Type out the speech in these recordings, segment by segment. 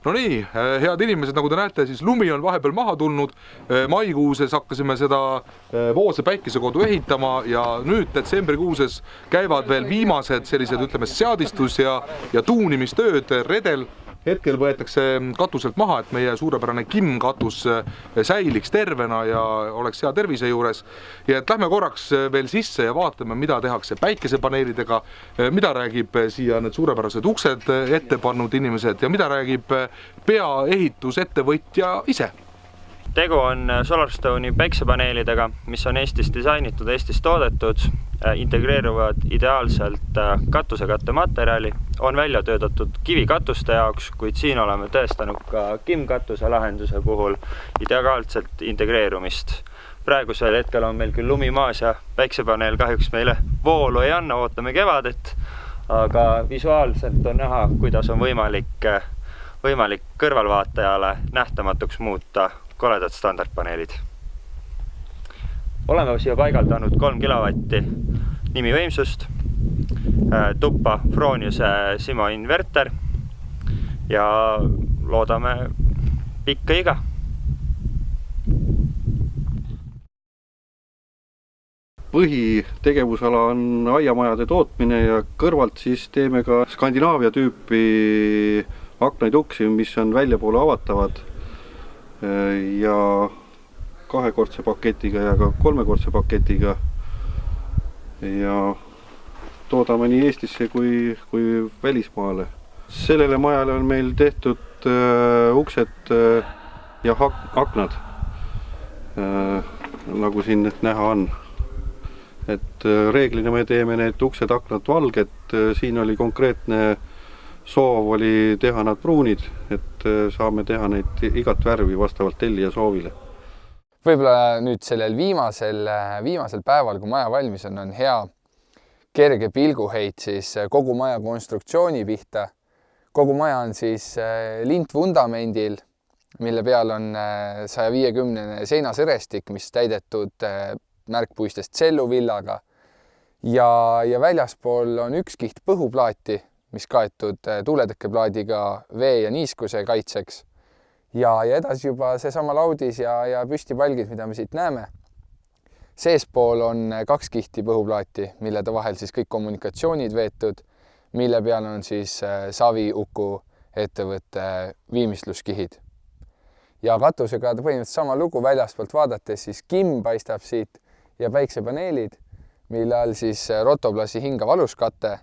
No nii, head inimesed, nagu te näete, siis lumi on vahepeal maha tulnud. Maikuuses hakkasime seda Voose päikesekodu ehitama ja nüüd detsembrikuuses käivad veel viimased sellised, ütleme, seadistus ja tuunimistööd. Redel hetkel võetakse katuselt maha, et meie suurepärane kimmkatus säiliks tervena ja oleks hea tervise juures. Ja et lähme korraks veel sisse ja vaatame, mida tehakse päikesepaneelidega, mida räägib siia need suurepärased uksed ette pannud inimesed ja mida räägib peaehitusettevõtja ise. Tegu on Solarstone'i päikesepaneelidega, mis on Eestis disainitud, Eestis toodetud, integreeruvad ideaalselt katusekattematerjali, on välja töötatud kivikatuste jaoks, kuid siin oleme tõestanud ka kimmkatuse lahenduse puhul ideaalselt integreerumist. Praegusel hetkel on meil küll lumi maas ja päikesepaneel kahjuks meile voolu ei anna, ootame kevadet, aga visuaalselt on näha, kuidas on võimalik kõrvalvaatajale nähtamatuks muuta koledad standardpaneelid. Oleme siia paigaldanud 3 kilovatti nimivõimsust, tuppa Froniuse Simo inverter ja loodame pikka iga. Põhitegevusala on aiamajade tootmine ja kõrvalt siis teeme ka Skandinaavia tüüpi aknaid uksi, mis on väljapoole avatavad ja 2-kordse paketiga ja ka 3-kordse paketiga ja toodame nii Eestisse kui välismaale. Sellele majale on meil tehtud uksed ja aknad, nagu siin näha on. Et reeglina me teeme need uksed aknad valged, siin oli konkreetne soov oli teha nad pruunid, et saame teha neid igat värvi vastavalt tellija soovile. Võib-olla nüüd sellel viimasel päeval, kui maja valmis on hea kerge pilguheit siis kogu maja konstruktsiooni pihta. Kogu maja on siis lintvundamendil, mille peal on 150 seinasõrestik, mis täidetud märkpuistest tselluvillaga ja väljaspool on üks kiht põhuplaati, mis kaetud tuuletõkkeplaadiga vee ja niiskuse kaitseks. Ja edasi juba seesama laudis ja püstipalgid, mida me siit näeme. Seespool on 2 kihti põhuplaati, mille vahel siis kõik kommunikatsioonid veetud, mille peal on siis Savi-Uku ettevõtte viimistluskihid. Ja katusega põhimõtteliselt sama lugu väljaspoolt vaadates, siis kimm paistab siit ja päiksepaneelid, mille all siis rotoplassi hingav aluskate,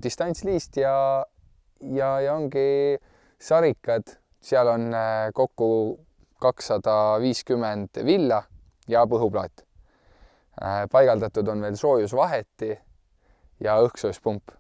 distantsliist ja ongi sarikad. Seal on kokku 250 villa ja põhuplaat. Paigaldatud on veel soojusvaheti ja õhksoojuspump.